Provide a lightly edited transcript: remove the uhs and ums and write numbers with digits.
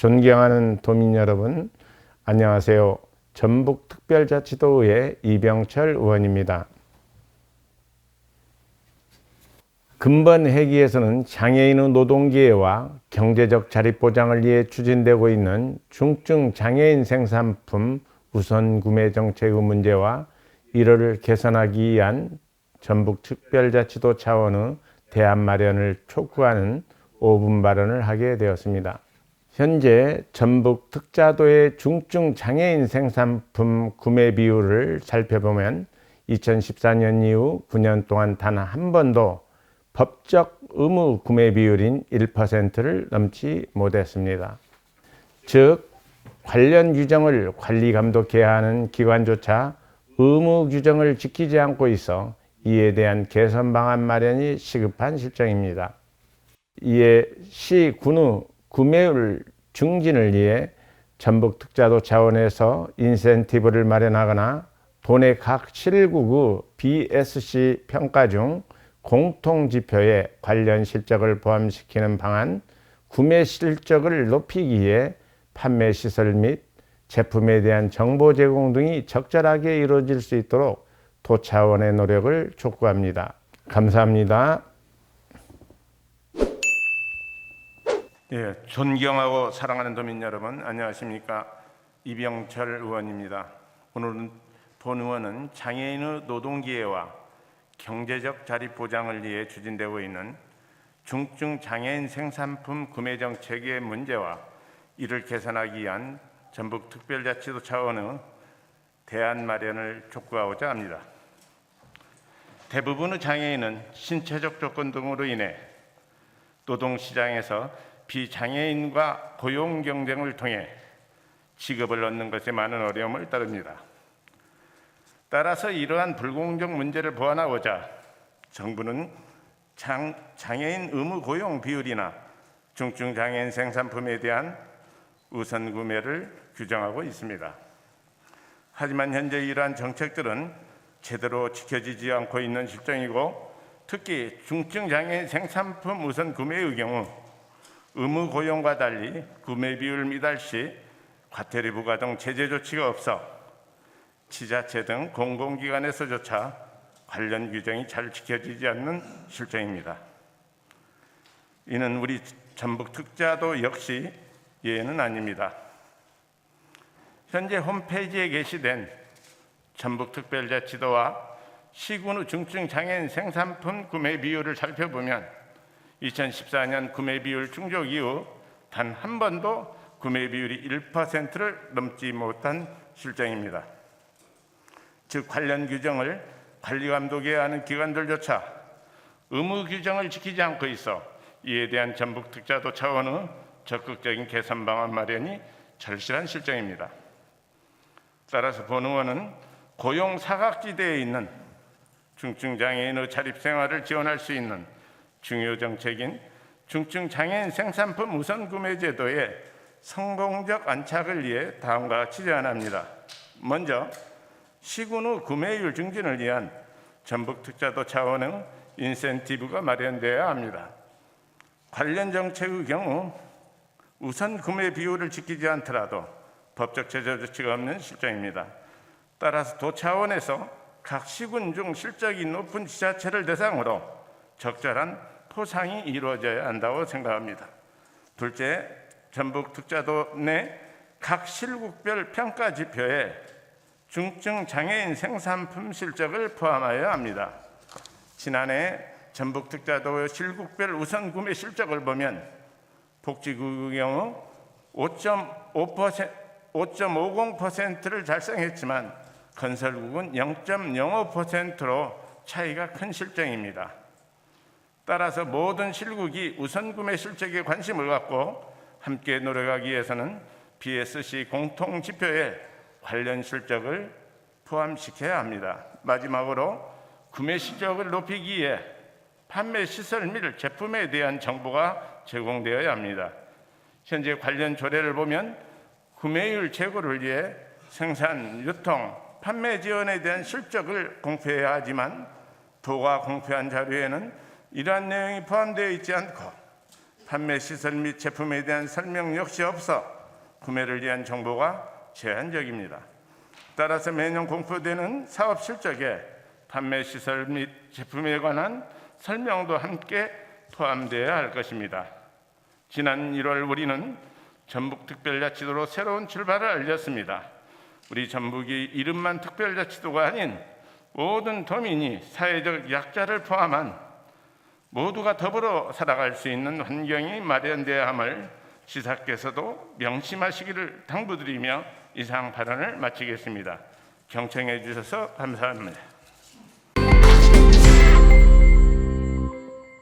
존경하는 도민 여러분, 안녕하세요. 전북특별자치도의 이병철 의원입니다. 근본 회기에서는 장애인의 노동기회와 경제적 자립보장을 위해 추진되고 있는 중증 장애인 생산품 우선 구매 정책의 문제와 이를 개선하기 위한 전북특별자치도 차원의 대안 마련을 촉구하는 5분 발언을 하게 되었습니다. 현재 전북 특자도의 중증 장애인 생산품 구매 비율을 살펴보면 2014년 이후 9년 동안 단 한 번도 법적 의무 구매 비율인 1%를 넘지 못했습니다. 즉, 관련 규정을 관리 감독해야 하는 기관조차 의무 규정을 지키지 않고 있어 이에 대한 개선 방안 마련이 시급한 실정입니다. 이에 시, 군의 구매율 증진을 위해 전북특자도 차원에서 인센티브를 마련하거나 도내 각 실국의 BSC 평가 중 공통지표에 관련 실적을 포함시키는 방안, 구매 실적을 높이기 위해 판매 시설 및 제품에 대한 정보 제공 등이 적절하게 이루어질 수 있도록 도 차원의 노력을 촉구합니다. 감사합니다. 예, 존경하고 사랑하는 도민 여러분, 안녕하십니까? 이병철 의원입니다. 오늘은 본 의원은 장애인의 노동기회와 경제적 자립 보장을 위해 추진되고 있는 중증 장애인 생산품 구매 정책의 문제와 이를 개선하기 위한 전북특별자치도 차원의 대안 마련을 촉구하고자 합니다. 대부분의 장애인은 신체적 조건 등으로 인해 노동시장에서 비장애인과 고용 경쟁을 통해 직업을 얻는 것에 많은 어려움을 따릅니다. 따라서 이러한 불공정 문제를 보완하고자 정부는 장애인 의무 고용 비율이나 중증 장애인 생산품에 대한 우선 구매를 규정하고 있습니다. 하지만 현재 이러한 정책들은 제대로 지켜지지 않고 있는 실정이고, 특히 중증 장애인 생산품 우선 구매의 경우 의무 고용과 달리 구매 비율 미달 시 과태료 부과 등 제재 조치가 없어 지자체 등 공공기관에서조차 관련 규정이 잘 지켜지지 않는 실정입니다. 이는 우리 전북특자도 역시 예외는 아닙니다. 현재 홈페이지에 게시된 전북특별자치도와 시군의 중증 장애인 생산품 구매 비율을 살펴보면 2014년 구매 비율 충족 이후 단 한 번도 구매 비율이 1%를 넘지 못한 실정입니다. 즉, 관련 규정을 관리 감독해야 하는 기관들조차 의무 규정을 지키지 않고 있어 이에 대한 전북특자도 차원의 적극적인 개선 방안 마련이 절실한 실정입니다. 따라서 본 의원은 고용 사각지대에 있는 중증 장애인의 자립 생활을 지원할 수 있는 중요 정책인 중증 장애인 생산품 우선 구매 제도의 성공적 안착을 위해 다음과 같이 제안합니다. 먼저 시군의 구매율 증진을 위한 전북특자도 차원의 인센티브가 마련되어야 합니다. 관련 정책의 경우 우선 구매 비율을 지키지 않더라도 법적 제재 조치가 없는 실정입니다. 따라서 도 차원에서 각 시군 중 실적이 높은 지자체를 대상으로 적절한 포상이 이루어져야 한다고 생각합니다. 둘째, 전북특자도 내 각 실국별 평가 지표에 중증 장애인 생산품 실적을 포함하여야 합니다. 지난해 전북특자도 실국별 우선 구매 실적을 보면 복지국의 경우 5.50%를 달성했지만 건설국은 0.05%로 차이가 큰 실정입니다. 따라서 모든 실국이 우선 구매 실적에 관심을 갖고 함께 노력하기 위해서는 BSC 공통지표에 관련 실적을 포함시켜야 합니다. 마지막으로 구매 실적을 높이기 위해 판매 시설 및 제품에 대한 정보가 제공되어야 합니다. 현재 관련 조례를 보면 구매율 제고를 위해 생산, 유통, 판매 지원에 대한 실적을 공표해야 하지만 도가 공표한 자료에는 이러한 내용이 포함되어 있지 않고 판매 시설 및 제품에 대한 설명 역시 없어 구매를 위한 정보가 제한적입니다. 따라서 매년 공포되는 사업 실적에 판매 시설 및 제품에 관한 설명도 함께 포함되어야 할 것입니다. 지난 1월 우리는 전북특별자치도로 새로운 출발을 알렸습니다. 우리 전북이 이름만 특별자치도가 아닌 모든 도민이 사회적 약자를 포함한 모두가 더불어 살아갈 수 있는 환경이 마련되어야 함을 지사께서도 명심하시기를 당부드리며 이상 발언을 마치겠습니다. 경청해 주셔서 감사합니다.